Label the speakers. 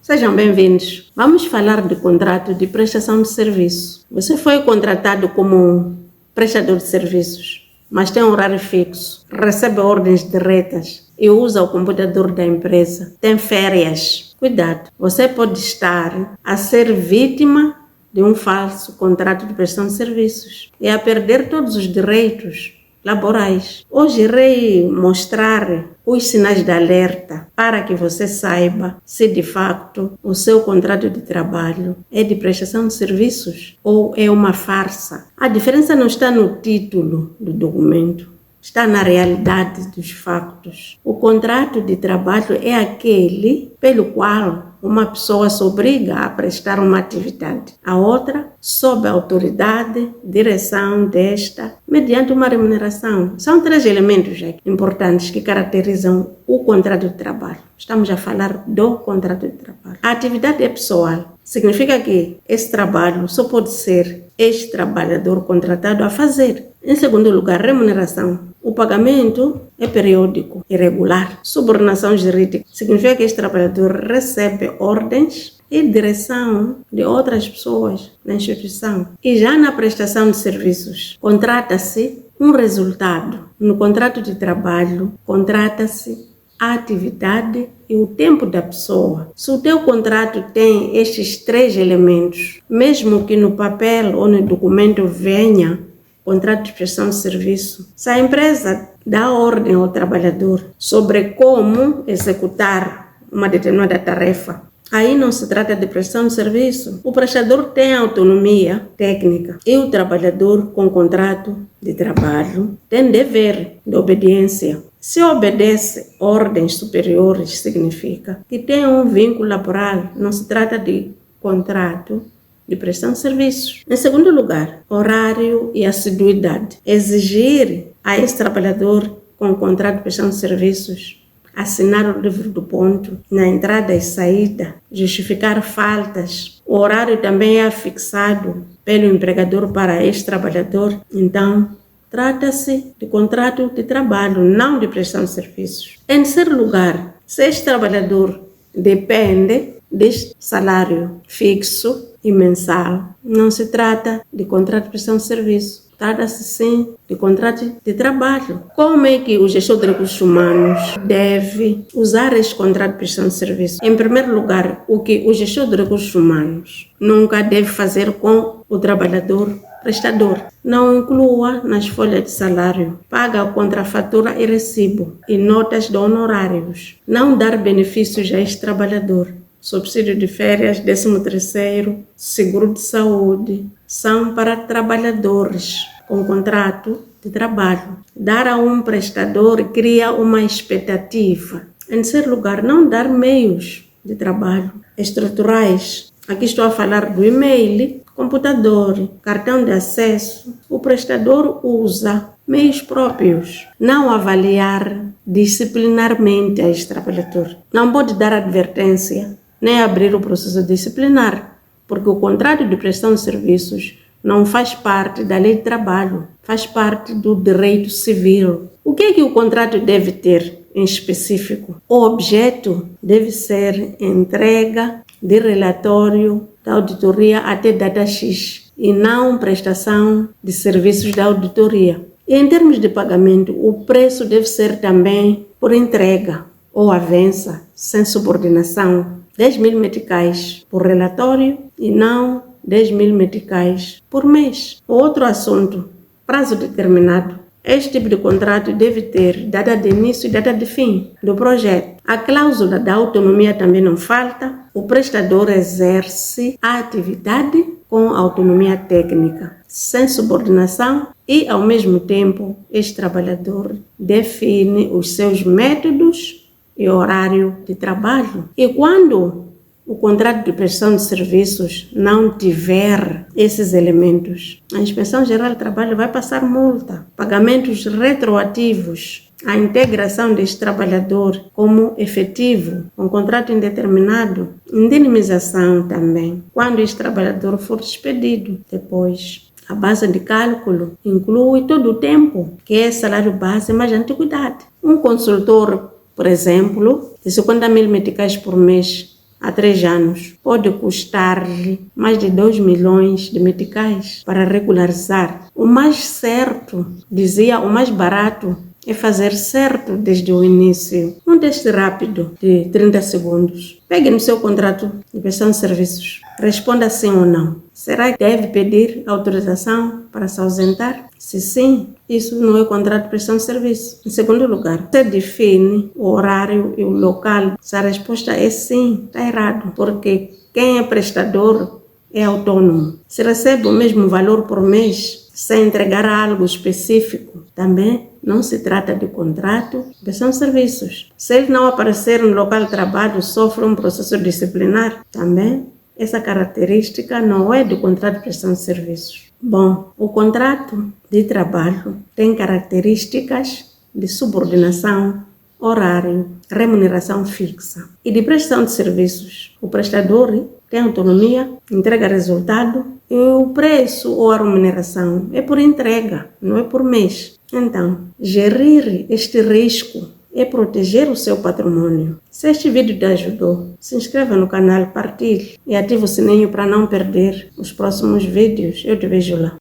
Speaker 1: Sejam bem-vindos. Vamos falar de contrato de prestação de serviço. Você foi contratado como prestador de serviços, mas tem um horário fixo, recebe ordens diretas e usa o computador da empresa. Tem férias. Cuidado, você pode estar a ser vítima de um falso contrato de prestação de serviços e a perder todos os direitos laborais. Hoje irei mostrar os sinais de alerta para que você saiba se de facto o seu contrato de trabalho é de prestação de serviços ou é uma farsa. A diferença não está no título do documento, está na realidade dos factos. O contrato de trabalho é aquele pelo qual uma pessoa se obriga a prestar uma atividade. A outra, sob a autoridade, direção desta, mediante uma remuneração. São 3 elementos importantes que caracterizam o contrato de trabalho. Estamos a falar do contrato de trabalho. A atividade é pessoal. Significa que esse trabalho só pode ser este trabalhador contratado a fazer. Em segundo lugar, remuneração. O pagamento é periódico, irregular. Subordinação jurídica. Significa que este trabalhador recebe ordens e direção de outras pessoas na instituição. E já na prestação de serviços, contrata-se um resultado. No contrato de trabalho, contrata-se a atividade e o tempo da pessoa. Se o teu contrato tem estes 3 elementos, mesmo que no papel ou no documento venha contrato de prestação de serviço, se a empresa dá ordem ao trabalhador sobre como executar uma determinada tarefa, aí não se trata de prestação de serviço. O prestador tem autonomia técnica e o trabalhador com contrato de trabalho tem dever de obediência. Se obedece ordens superiores, significa que tem um vínculo laboral, não se trata de contrato de prestação de serviços. Em segundo lugar, horário e assiduidade. Exigir a esse trabalhador com contrato de prestação de serviços assinar o livro do ponto na entrada e saída, justificar faltas. O horário também é fixado pelo empregador para este trabalhador. Então, trata-se de contrato de trabalho, não de prestação de serviços. Em terceiro lugar, se este trabalhador depende deste salário fixo e mensal, não se trata de contrato de prestação de serviço. Trata-se sim de contrato de trabalho. Como é que o gestor de recursos humanos deve usar este contrato de prestação de serviço? Em primeiro lugar, o que o gestor de recursos humanos nunca deve fazer com o trabalhador prestador. Não inclua nas folhas de salário, paga a contrafatura e recibo e notas de honorários. Não dar benefícios a este trabalhador. Subsídio de férias, 13º, seguro de saúde, são para trabalhadores com contrato de trabalho. Dar a um prestador cria uma expectativa. Em terceiro lugar, não dar meios de trabalho estruturais. Aqui estou a falar do e-mail, computador, cartão de acesso. O prestador usa meios próprios. Não avaliar disciplinarmente a este trabalhador. Não pode dar advertência nem abrir o processo disciplinar, porque o contrato de prestação de serviços não faz parte da lei de trabalho, faz parte do direito civil. O que é que o contrato deve ter em específico? O objeto deve ser entrega de relatório da auditoria até data X e não prestação de serviços da auditoria. E em termos de pagamento, o preço deve ser também por entrega ou avança, sem subordinação. 10.000 meticais por relatório e não 10.000 meticais por mês. Outro assunto, prazo determinado. Este tipo de contrato deve ter data de início e data de fim do projeto. A cláusula da autonomia também não falta. O prestador exerce a atividade com autonomia técnica, sem subordinação e, ao mesmo tempo, este trabalhador define os seus métodos e horário de trabalho. E quando o contrato de prestação de serviços não tiver esses elementos, a Inspeção Geral de Trabalho vai passar multa, pagamentos retroativos, a integração deste trabalhador como efetivo, com contrato indeterminado, indenização também, quando este trabalhador for despedido depois. A base de cálculo inclui todo o tempo, que é salário base mais antiguidade. Um consultor, por exemplo, de 50.000 meticais por mês, a 3 anos, pode custar-lhe mais de 2 milhões de meticais para regularizar. O mais certo, dizia, o mais barato é fazer certo desde o início. Um teste rápido de 30 segundos. Pegue no seu contrato de prestação de serviços. Responda sim ou não. Será que deve pedir autorização para se ausentar? Se sim, isso não é contrato de prestação de serviço. Em segundo lugar, você define o horário e o local. Se a resposta é sim, está errado. Porque quem é prestador é autônomo. Se recebe o mesmo valor por mês, sem entregar algo específico, também não se trata de contrato de prestação de serviços. Se ele não aparecer no local de trabalho, sofre um processo disciplinar, também essa característica não é do contrato de prestação de serviços. Bom, o contrato de trabalho tem características de subordinação, horário, remuneração fixa. E de prestação de serviços, o prestador tem autonomia, entrega resultado e o preço ou a remuneração é por entrega, não é por mês. Então, gerir este risco é proteger o seu patrimônio. Se este vídeo te ajudou, se inscreva no canal, partilhe e ative o sininho para não perder os próximos vídeos. Eu te vejo lá.